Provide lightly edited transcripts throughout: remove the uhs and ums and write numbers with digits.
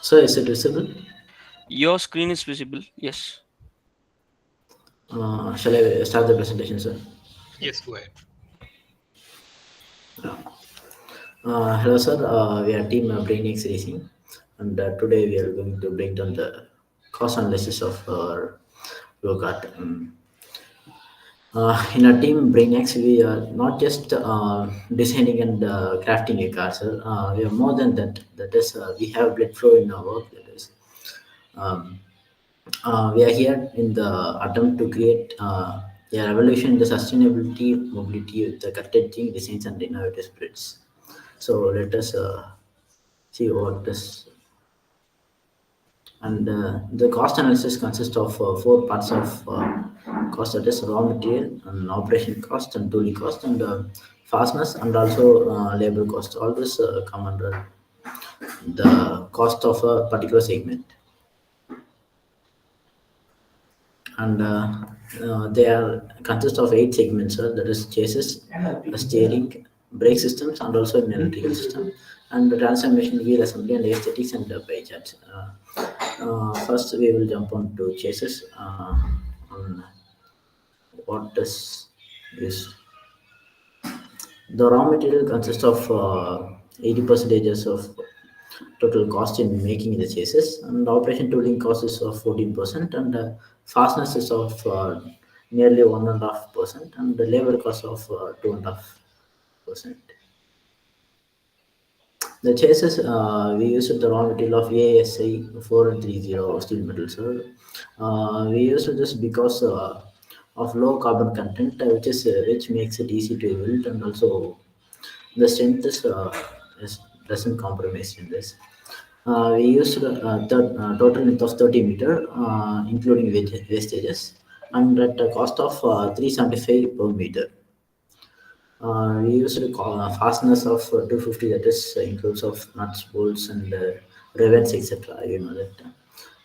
So is it visible? Your screen is visible. Yes. Shall I start the presentation, sir? Yes, go ahead. Hello, sir. We are team BRAINIACS Racing, and today we are going to break down the cost analysis of our Go Kart. In our team BRAINIACS, we are not just designing and crafting a car, sir. We are more than that. That is, we have blood flow in our work. That is, um, we are here in the attempt to create a revolution in the sustainability mobility with the cutting designs and innovative spirits. So let us see what this. And the cost analysis consists of four parts of cost, that is raw material and operation cost and tooling cost and fastness and also labor cost. All this come under the cost of a particular segment. And they are consist of eight segments, that is chassis, steering, brake systems, and also an electrical system, and the transmission, wheel assembly, and aesthetics and pie charts. First, we will jump on to chassis. On what does is the raw material consists of 80 percentages of total cost in making the chassis, and operation tooling cost is of 14%, and fastness is of nearly 1.5%, and the labor cost of 2.5%. The chassis, we used the raw material of ASI 430 steel metal, sir. We used this because of low carbon content, which makes it easy to build, and also the strength is doesn't compromise in this. We used total length of 30 meter, including wastages, and at a cost of 375 per meter. We used fastness of 250, that is includes of nuts, bolts, and rivets, etc. You know that.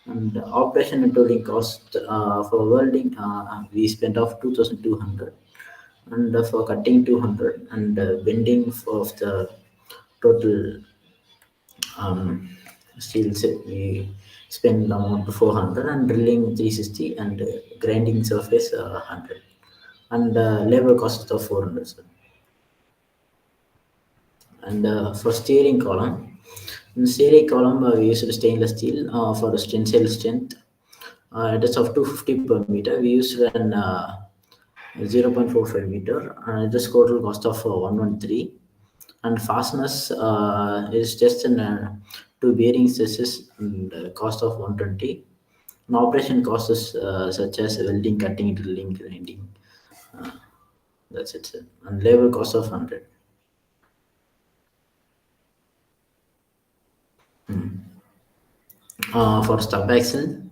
And operation and tooling cost for welding, we spent off 2,200, and for cutting 200, and bending of the total steel set we spend amount 400, and drilling 360, and grinding surface 100, and labor cost of 400, sir. And for steering column, in steering column we used stainless steel for the tensile strength. It is of 250 per meter. We used an 0.45 meter, and it is total cost of 113. And fastness is just in two bearings. This is and cost of 120. And operation costs is, such as welding, cutting, drilling, grinding. Uh, that's it, sir. And labor cost of 100. For stub axle,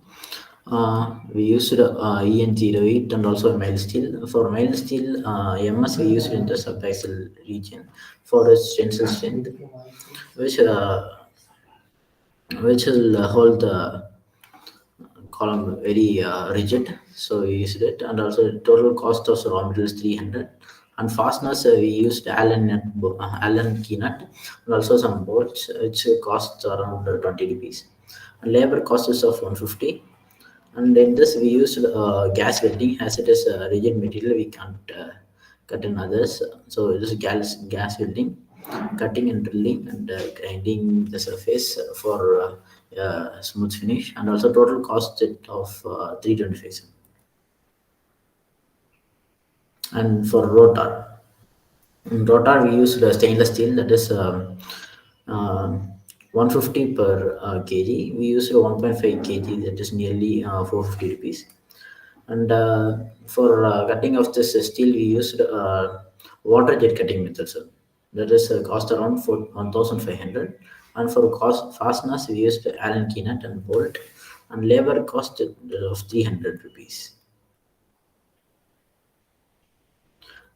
we used EN08 and also mild steel. For mild steel, MS we used in the subaxial region for its tensile strength, which uh, which will hold the column very rigid. So we used it, and also total cost of raw materials 300. And fasteners, we used Allen key nut, and also some bolts, which cost around 20 rupees. And labor cost is of 150. And in this, we used gas welding, as it is a rigid material. We can't cut in others. So it is gas welding, cutting and drilling, and grinding the surface for smooth finish. And also total cost it of 325. And for rotor, in rotor we used stainless steel, that is 150 per kg. We used 1.5 kg, that is nearly 450 rupees. And for cutting of this steel, we used water jet cutting method, sir. That is cost around 1,500. And for cost fastness, we used Allen key nut and bolt, and labor cost of 300 rupees.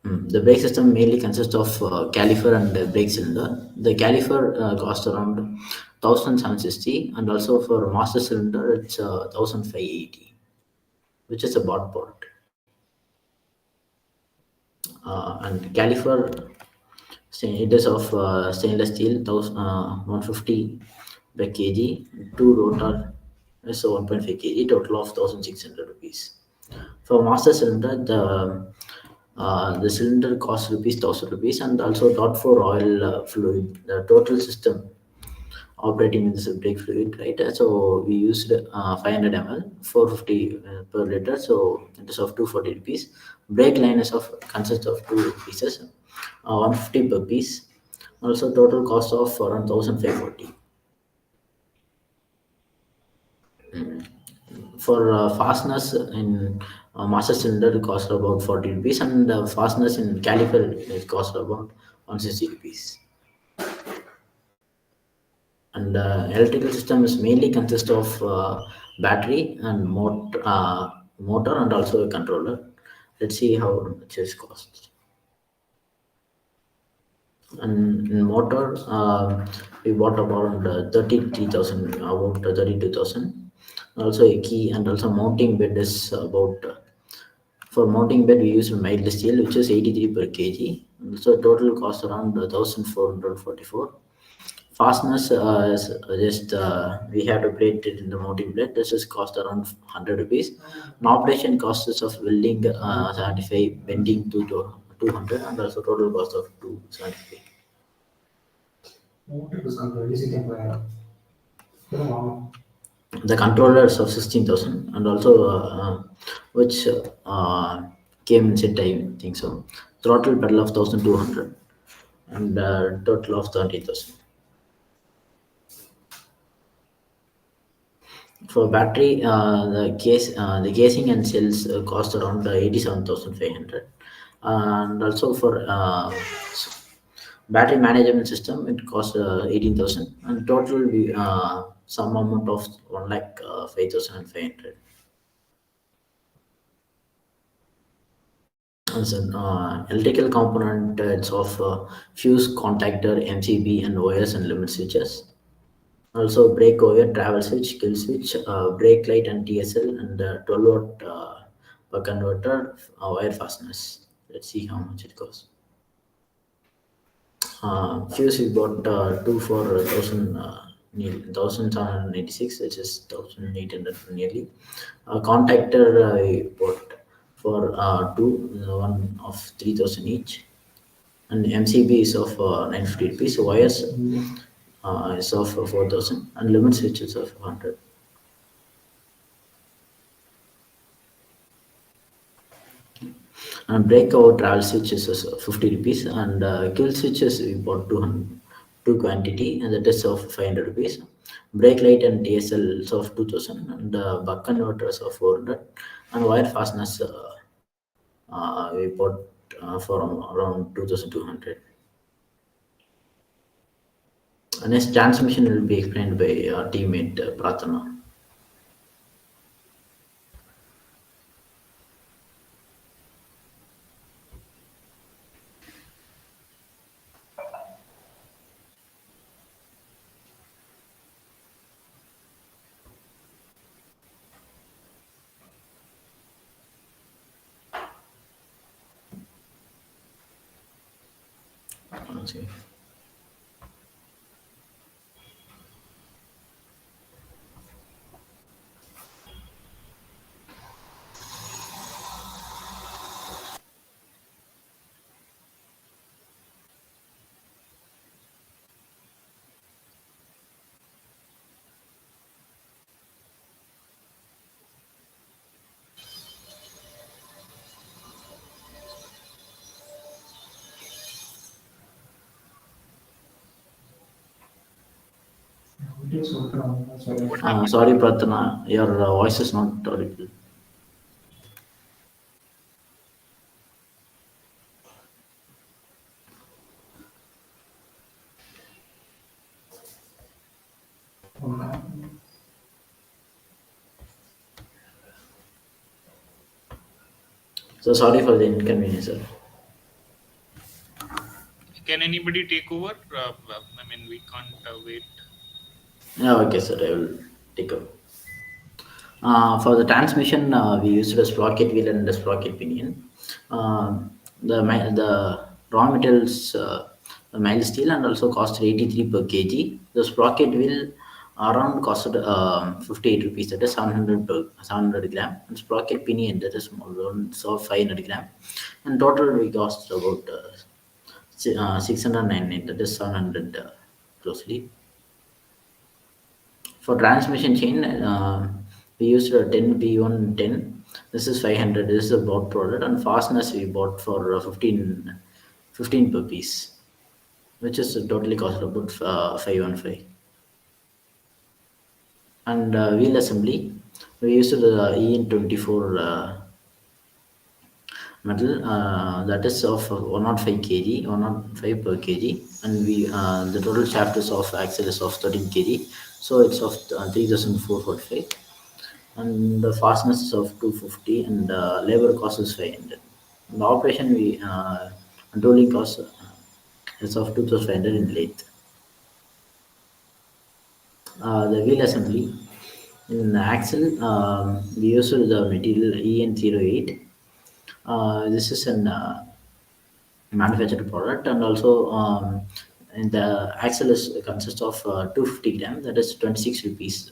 The brake system mainly consists of caliper and brake cylinder. The caliper cost around 1,760, and also for master cylinder it's 1,580, which is a bot port. And caliper, it is of stainless steel, 150 per kg. Two rotor is 1.5 kg, total of 1,600 rupees. For master cylinder, the cylinder costs rupees 1,000 rupees, and also dot for oil fluid. The total system operating in this brake fluid, right? So we used 500 ml, 450 per liter, so it is of 240 rupees. Brake line is of consists of two pieces, 150 per piece. Also total cost of around 1,540. For fasteners in master cylinder, it cost about 40 rupees, and fasteners in caliper it cost about 160 rupees. And electrical system is mainly consist of battery and motor and also a controller. Let's see how much it costs. And in motor, we bought about 33,000, about 32,000. Also a key and also mounting bed is about for mounting bed we use mild steel, which is 83 per kg. So total cost around 1,444. Fasteners is just we have to plate it in the mounting plate. This is cost around 100 rupees. An operation costs of welding 75, bending to 200, and also total cost of 275. The controllers of 16,000, and also which came in set, I think so. Throttle pedal of 1,200, and total of 30,000. For battery, the casing and cells cost around 87,500, and also for battery management system it costs 18,000, and total will be some amount of 1 lakh 5,500. As an electrical component, it's of fuse, contactor, MCB, and wires and limit switches. Also, brake over, travel switch, kill switch, brake light, and TSL, and 12 watt per converter, wire fasteners. Let's see how much it costs. Fuse we bought two for 1,786, which is 1,800 nearly. Contactor we bought for two, one of 3,000 each, and MCB is of 950 rupees. Wires is of 4,000, and limit switches of 100. And breakout travel switches is 50 rupees, and kill switches we bought 200, two quantity, and that is of 500 rupees. Brake light and TSL is of 2,000, and buck converters of 400, and wire fasteners we bought for around 2,200. And next transmission will be explained by our teammate Pratana. Okay. Sorry, Pratana, your voice is not audible. So sorry for the inconvenience, sir. Can anybody take over? I mean, we can't wait. Yeah, okay, sir. I will take up. For the transmission, we used a sprocket wheel and a sprocket pinion. The raw materials, the mild steel, and also cost 83 per kg. The sprocket wheel around costed 58 rupees, that is 700 gram, and sprocket pinion, that is small one, so 500 gram, and total we cost about 609, that is 700 closely. For transmission chain, we used a 10 P110. This is 500. This is a bought product, and fasteners we bought for 15 per piece, which is totally cost about 515. And wheel assembly, we used the EN24 metal, that is of 105 kg, 105 per kg, and we the total shaft is of axle is of 13 kg, so it's of 3445, and the fastness is of 250, and labor cost is 500. The operation we tooling cost is of 2500 in lathe. The wheel assembly, in axle, we used the material EN08. This is an manufactured product, and also and the axle is consists of 250 gram, that is 26 rupees,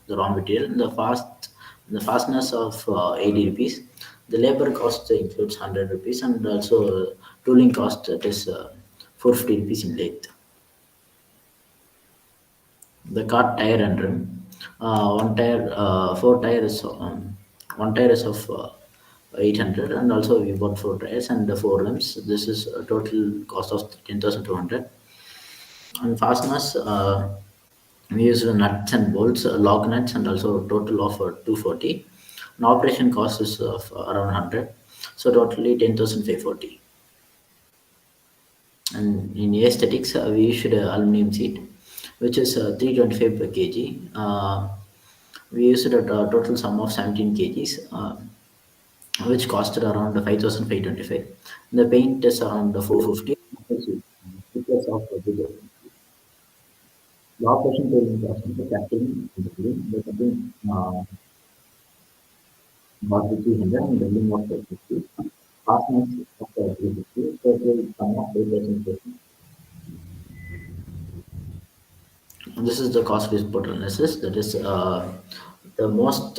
the raw material, and the fastness of 80 rupees. The labor cost includes 100 rupees, and also tooling cost, that is 450 rupees in lathe. The cart tire and rim. One tire, one tire is of 800, and also we bought 4 tires and 4 rims. This is a total cost of 10,200. And fasteners, we use nuts and bolts, lock nuts, and also total of 240. And operation cost is of around 100. So totally 10,540. And in aesthetics, we issued a aluminum sheet, which is 325 per kg. We used a total sum of 17 kgs, which costed around 5,525. The paint is around 450. Because of the operation tooling cost, the casting, the cutting was 300, and building was 450. Fastness of 350. Total sum of 5,000. This is the cost report analysis. That is the most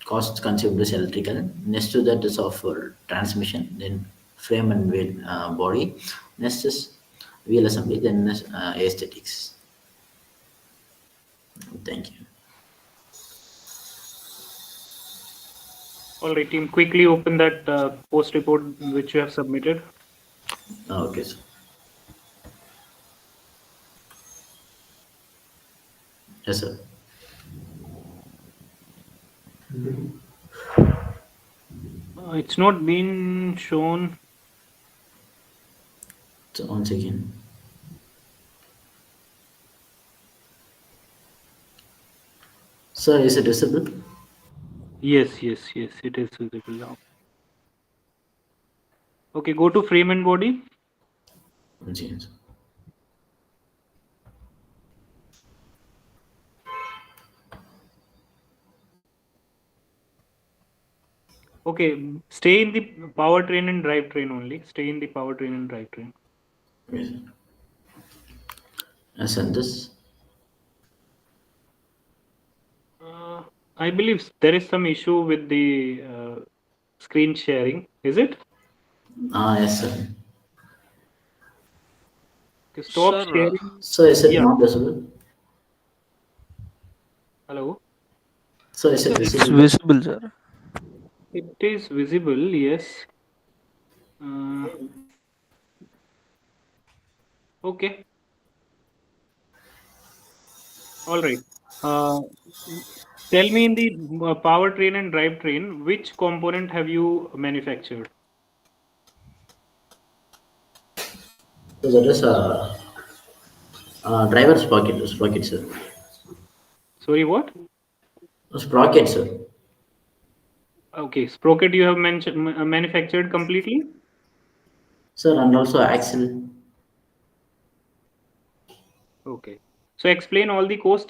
cost consumed is electrical. Next to that is of transmission, then frame and wheel body. Next is wheel assembly, then aesthetics. Thank you. All right, team, quickly open that post report which you have submitted. Okay, sir. Yes, sir. It's not been shown. So once again. Sir, is it visible? Yes, it is visible now. Okay, go to frame and body. Once again, sir. Okay, stay in the powertrain and drivetrain only. Stay in the powertrain and drivetrain. Okay, sir. Yes, and this. I believe there is some issue with the screen sharing. Is it? Yes, sir. Okay, stop Sir, sharing. So is it Yeah. not visible? Hello. So is it it's visible? visible, sir. It is visible. Yes. Okay. All right. Tell me, in the powertrain and drivetrain, which component have you manufactured? So that is driver's sprocket, sir. Sorry, what? Sprocket, sir. Okay, sprocket you have manufactured completely? Sir, and also axle. Okay. So explain all the cost